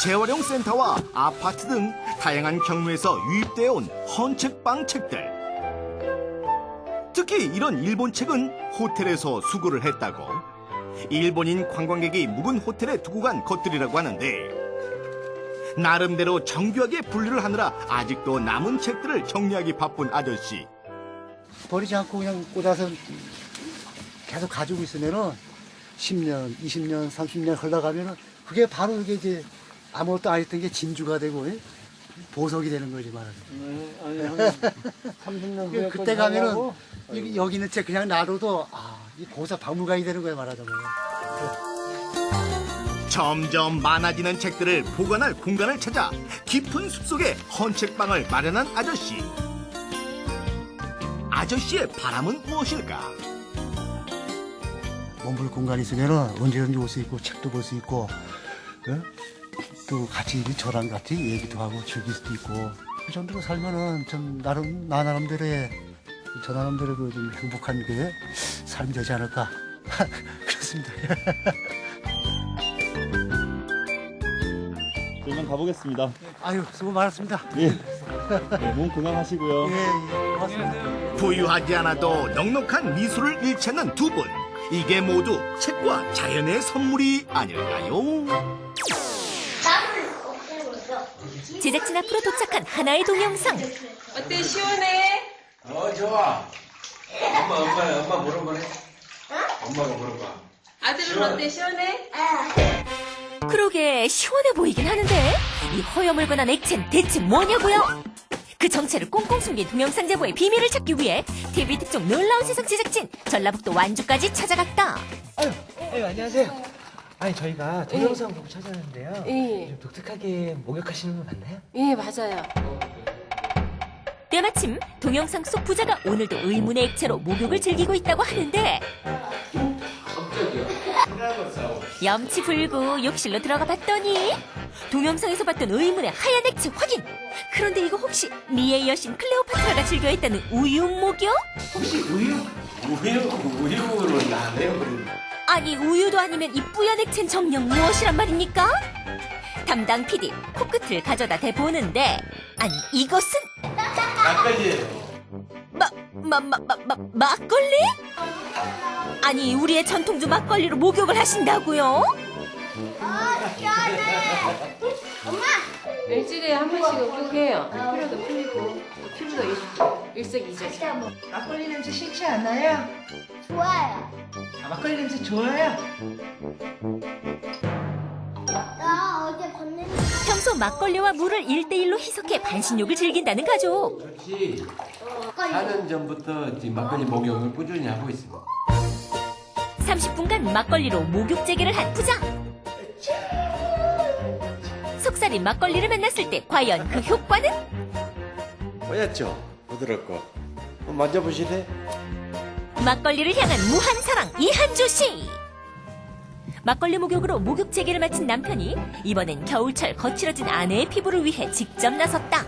Speaker 2: 재활용 센터와 아파트 등 다양한 경로에서 유입되어 온 헌책방 책들. 특히 이런 일본 책은 호텔에서 수거를 했다고. 일본인 관광객이 묵은 호텔에 두고 간 것들이라고 하는데, 나름대로 정교하게 분류를 하느라 아직도 남은 책들을 정리하기 바쁜 아저씨.
Speaker 18: 버리지 않고 그냥 꽂아서 계속 가지고 있으면은 10년, 20년, 30년 흘러가면은 그게 바로 이게 이제 아무것도 안 했던 게 진주가 되고 보석이 되는 거지 말하자면.
Speaker 19: 아니, 30년 후에
Speaker 18: 그때 가면은 여기 있는 책 그냥 놔둬도 이 고사 박물관이 되는 거야 말하자면.
Speaker 2: 점점 많아지는 책들을 보관할 공간을 찾아 깊은 숲속에 헌책방을 마련한 아저씨. 아저씨의 바람은 무엇일까?
Speaker 18: 머물 공간이 있으면은 언제든지 올 수 있고 책도 볼 수 있고 또 같이 저랑 같이 얘기도 하고 즐길 수도 있고 그 정도로 살면은 좀 나름 나 나름대로의 저 나름대로 좀 행복한 그 삶이 되지 않을까 그렇습니다.
Speaker 12: 가보겠습니다.
Speaker 18: 아유, 수고 많았습니다.
Speaker 12: 예. 네, 몸 건강하시고요.
Speaker 18: 고맙습니다.
Speaker 2: 부유하지 않아도 넉넉한 미소를 잃지 않는 두 분. 이게 모두 책과 자연의 선물이 아닐까요?
Speaker 3: 제작진 앞으로 도착한 하나의 동영상.
Speaker 13: 어때 시원해?
Speaker 14: 좋아. 엄마 뭐라 그래? 엄마가 뭐라 그래?
Speaker 13: 아들은 어때 시원해?
Speaker 3: 그러게 시원해 보이긴 하는데 이 허여물건한 액체는 대체 뭐냐고요? 그 정체를 꽁꽁 숨긴 동영상 제보의 비밀을 찾기 위해 TV 특종 놀라운 세상 제작진 전라북도 완주까지 찾아갔다.
Speaker 1: 아유, 안녕하세요. 아니, 저희가 동영상 보고 찾았는데요.
Speaker 13: 예.
Speaker 1: 좀 독특하게 목욕하시는 분 맞나요?
Speaker 13: 예, 맞아요.
Speaker 3: 때마침 동영상 속 부자가 오늘도 의문의 액체로 목욕을 즐기고 있다고 하는데 염치 불구 욕실로 들어가 봤더니 동영상에서 봤던 의문의 하얀 액체 확인. 그런데 이거 혹시 미의 여신 클레오파트라가 즐겨했다는 우유 목욕?
Speaker 1: 혹시 우유로는 안 해요?
Speaker 3: 아니 우유도 아니면 이 뿌연 액체는 정녕 무엇이란 말입니까? 담당 PD 코끝을 가져다 대보는데 아니 이것은
Speaker 14: 막걸리예요.
Speaker 3: 막걸리? 아니 우리의 전통주 막걸리로 목욕을 하신다고요?
Speaker 13: 일주일에 한 번씩은 꼭 해요. 피로도 풀리고 피부도 일석이조죠.
Speaker 1: 막걸리 냄새 싫지 않아요?
Speaker 3: 좋아요.
Speaker 1: 막걸리 냄새 좋아요?
Speaker 3: 나 어제 건네. 평소 막걸리와 물을 1대1로 희석해 반신욕을 즐긴다는 가족.
Speaker 14: 그렇지. 4년 전부터 지금 막걸리 목욕을 꾸준히 하고 있습니다.
Speaker 3: 30분간 막걸리로 목욕 재개를 한 부자. 속살인 막걸리를 만났을 때 과연 그 효과는?
Speaker 14: 뽀얗죠? 부드럽고. 만져보실래?
Speaker 3: 막걸리를 향한 무한 사랑 이한주 씨. 막걸리 목욕으로 목욕 재개를 마친 남편이 이번엔 겨울철 거칠어진 아내의 피부를 위해 직접 나섰다.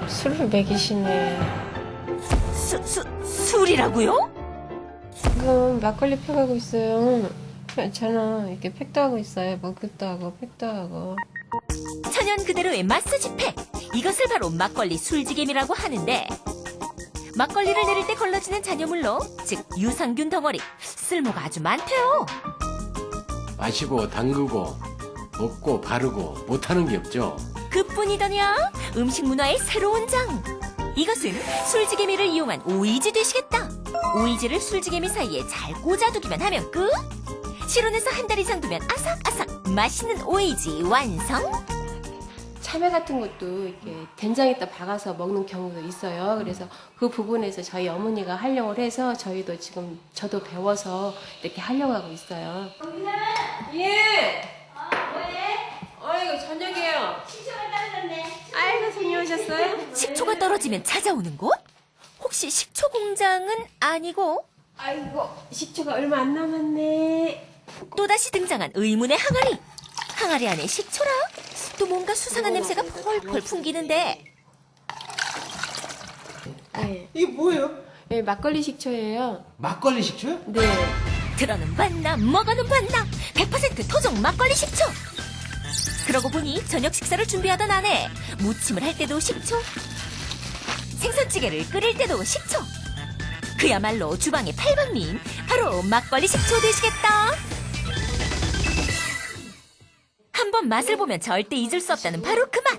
Speaker 13: 술을 먹이시네.
Speaker 3: 술이라고요?
Speaker 13: 지금 막걸리 펴가고 있어요. 저는 이렇게 팩도 하고 있어요. 목욕도 하고 팩도 하고.
Speaker 3: 천연 그대로의 마사지 팩. 이것을 바로 막걸리 술지개미라고 하는데 막걸리를 내릴 때 걸러지는 잔여물로 즉 유산균 덩어리 쓸모가 아주 많대요.
Speaker 14: 마시고 담그고 먹고 바르고 못하는 게 없죠.
Speaker 3: 그뿐이더냐 음식 문화의 새로운 장. 이것은 술지개미를 이용한 오이지 되시겠다. 오이지를 술지개미 사이에 잘 꽂아두기만 하면 끝. 실온에서 한 달 이상 두면 아삭아삭 맛있는 오이지 완성.
Speaker 13: 참외 같은 것도 이렇게 된장에다 박아서 먹는 경우도 있어요. 그래서 그 부분에서 저희 어머니가 활용을 해서 저희도 지금 저도 배워서 이렇게 하려고 하고 있어요. 예. 어이구 저녁이에요. 식초가 떨어졌네. 아이고 손님 오셨어요?
Speaker 3: 식초가 떨어지면 찾아오는 곳? 혹시 식초 공장은 아니고?
Speaker 13: 아이고 식초가 얼마 안 남았네.
Speaker 3: 또다시 등장한 의문의 항아리. 항아리 안에 식초라? 또 뭔가 수상한 냄새가 펄펄 풍기는데.
Speaker 13: 네.
Speaker 1: 이게 뭐예요?
Speaker 13: 네, 막걸리 식초예요.
Speaker 1: 막걸리 식초요?
Speaker 13: 네.
Speaker 3: 들어는 봤나 먹어는 봤나 100% 토종 막걸리 식초. 그러고 보니 저녁 식사를 준비하던 아내 무침을 할 때도 식초, 생선찌개를 끓일 때도 식초. 그야말로 주방의 팔방미인 바로 막걸리 식초 되시겠다. 한번 맛을 보면 절대 잊을 수 없다는 바로 그 맛.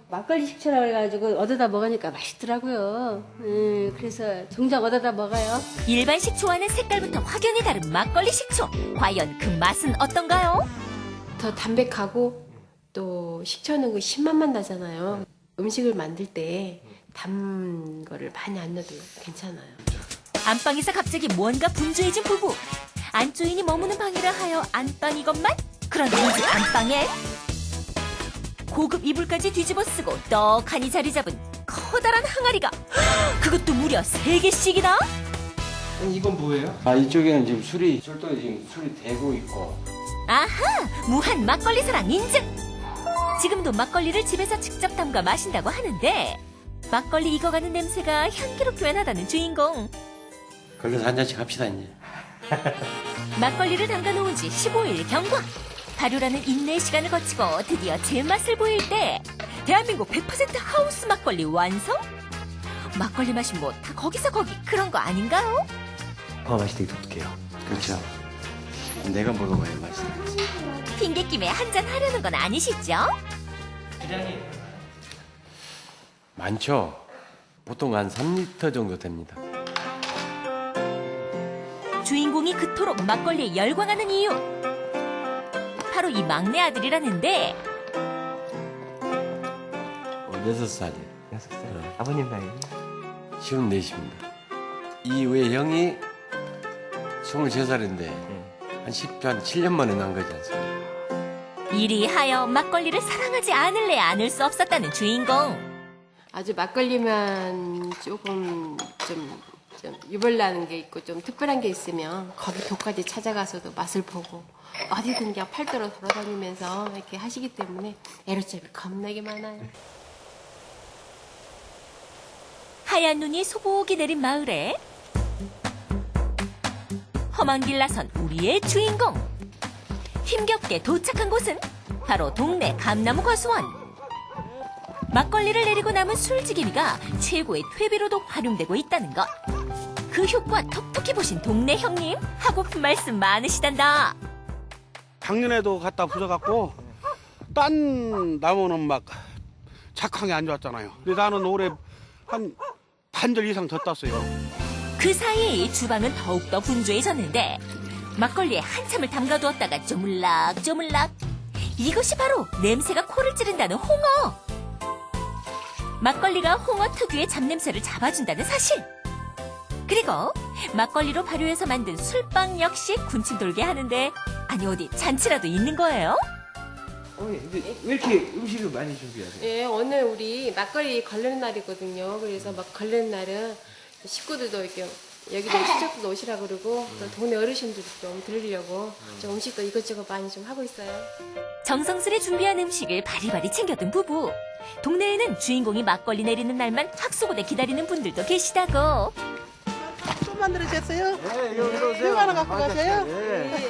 Speaker 22: 막걸리 식초라고 해가지고 얻어다 먹으니까 맛있더라고요. 그래서 종종 얻어다 먹어요.
Speaker 3: 일반 식초와는 색깔부터 확연히 다른 막걸리 식초. 과연 그 맛은 어떤가요?
Speaker 13: 더 담백하고 또 식초는 그 신맛만 나잖아요. 음식을 만들 때 단 거를 많이 안 넣어도 괜찮아요.
Speaker 3: 안방에서 갑자기 뭔가 분주해진 부부. 안주인이 머무는 방이라 하여 안방이건만? 그런데 이 집 안방에 고급 이불까지 뒤집어 쓰고 떡하니 자리 잡은 커다란 항아리가 그것도 무려 3개씩이나?
Speaker 14: 이건 뭐예요? 아, 이쪽에는 지금 술도 지금 술이 되고 있고.
Speaker 3: 아하! 무한 막걸리 사랑 인증! 지금도 막걸리를 집에서 직접 담가 마신다고 하는데 막걸리 익어가는 냄새가 향기롭기만 하다는 주인공.
Speaker 14: 걸려서 한 잔씩 합시다 이제.
Speaker 3: 막걸리를 담가 놓은 지 15일 경과. 발효라는 인내의 시간을 거치고 드디어 제맛을 보일 때 대한민국 100% 하우스 막걸리 완성? 막걸리 맛이 뭐 다 거기서 거기 그런 거 아닌가요?
Speaker 1: 맛이 되게 독특해요.
Speaker 5: 그렇죠. 내가 먹어봐야 맛있어.
Speaker 3: 핑계김에 한잔 하려는 건 아니시죠?
Speaker 1: 주량이
Speaker 5: 많죠. 보통 한 3리터 정도 됩니다.
Speaker 3: 주인공이 그토록 막걸리에 열광하는 이유. 바로 이 막내 아들이라는데
Speaker 5: 6살이에요.
Speaker 1: 6살. 아버님 나이?
Speaker 5: 54입니다. 이외에 형이 23살인데 한 7년 만에 난 거지 않습니까?
Speaker 3: 이리하여 막걸리를 사랑하지 않을래 않을 수 없었다는 주인공.
Speaker 13: 아주 막걸리만 조금 좀 유별나는 게 있고 좀 특별한 게 있으면 거기 도까지 찾아가서도 맛을 보고 어디든 그냥 팔도로 돌아다니면서 이렇게 하시기 때문에 애로점이 겁나게 많아요.
Speaker 3: 하얀 눈이 소복이 내린 마을에 험한 길 나선 우리의 주인공. 힘겹게 도착한 곳은 바로 동네 감나무 과수원. 막걸리를 내리고 남은 술지기미가 최고의 퇴비로도 활용되고 있다는 것. 그 효과 톡톡히 보신 동네 형님 하고픈 말씀 많으시단다.
Speaker 7: 작년에도 갖다 부숴갖고 딴 나무는 막 작황이 안 좋았잖아요. 근데 나는 올해 한 반절 이상 더 땄어요.
Speaker 3: 그 사이 주방은 더욱더 분주해졌는데 막걸리에 한참을 담가두었다가 쪼물락쪼물락. 이것이 바로 냄새가 코를 찌른다는 홍어. 막걸리가 홍어 특유의 잡냄새를 잡아준다는 사실. 그리고 막걸리로 발효해서 만든 술빵 역시 군침 돌게 하는데 아니 어디 잔치라도 있는 거예요?
Speaker 1: 근데 왜 이렇게 음식을 많이 준비하세요?
Speaker 13: 예, 오늘 우리 막걸리 걸리는 날이거든요. 그래서 막 걸리는 날은 식구들도 이렇게 여기도 친척들도 오시라 그러고 또 동네 어르신들도 좀 들으려고 좀 음식도 이것저것 많이 좀 하고 있어요.
Speaker 3: 정성스레 준비한 음식을 바리바리 챙겨든 부부. 동네에는 주인공이 막걸리 내리는 날만 학수고대 기다리는 분들도 계시다고.
Speaker 23: 또 만들어졌어요?
Speaker 7: 네, 여기로 오세요.
Speaker 23: 이거 하나 갖고 가세요?
Speaker 7: 네.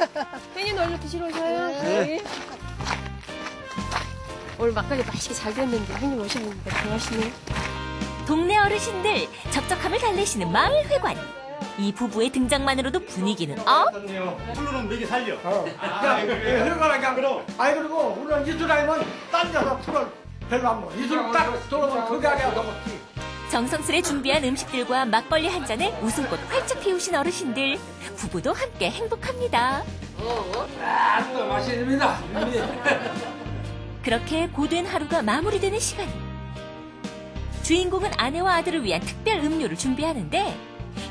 Speaker 13: 팬이 얼른 드시러 오셔요.
Speaker 7: 네.
Speaker 13: 오늘 막걸리 맛있게 잘 됐는데 형님 오셨는데 반갑시네.
Speaker 3: 동네 어르신들 적적함을 달래시는 마을 회관. 이 부부의 등장만으로도 분위기는 업.
Speaker 7: 술로는 맥이 살려. 그러니까 그냥 그럼. 아니 그리고 우리는 이술 아니면 딴 데서 술을 별로 안 먹어. 이술 딱 들어오면 그게 아니야.
Speaker 3: 정성스레 준비한 음식들과 막걸리 한 잔에 웃음꽃 활짝 피우신 어르신들. 부부도 함께 행복합니다.
Speaker 7: 또 맛있습니다.
Speaker 3: 그렇게 고된 하루가 마무리되는 시간. 주인공은 아내와 아들을 위한 특별 음료를 준비하는데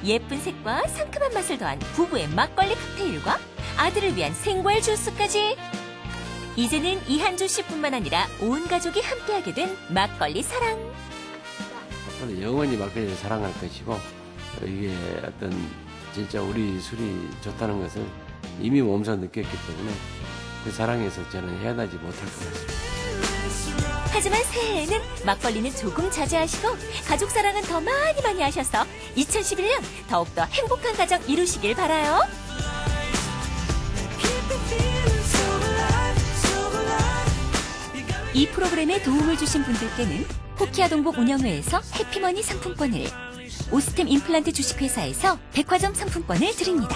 Speaker 3: 예쁜 색과 상큼한 맛을 더한 부부의 막걸리 칵테일과 아들을 위한 생과일 주스까지. 이제는 이한주 씨뿐만 아니라 온 가족이 함께하게 된 막걸리 사랑.
Speaker 5: 앞으로 영원히 막걸리를 사랑할 것이고 이게 어떤 진짜 우리 술이 좋다는 것을 이미 몸소 느꼈기 때문에 그 사랑에서 저는 헤어나지 못할 것 같습니다.
Speaker 3: 하지만 새해에는 막걸리는 조금 자제하시고 가족 사랑은 더 많이 하셔서 2011년 더욱더 행복한 가정 이루시길 바라요. 이 프로그램에 도움을 주신 분들께는 포키아 동복 운영회에서 해피머니 상품권을, 오스템 임플란트 주식회사에서 백화점 상품권을 드립니다.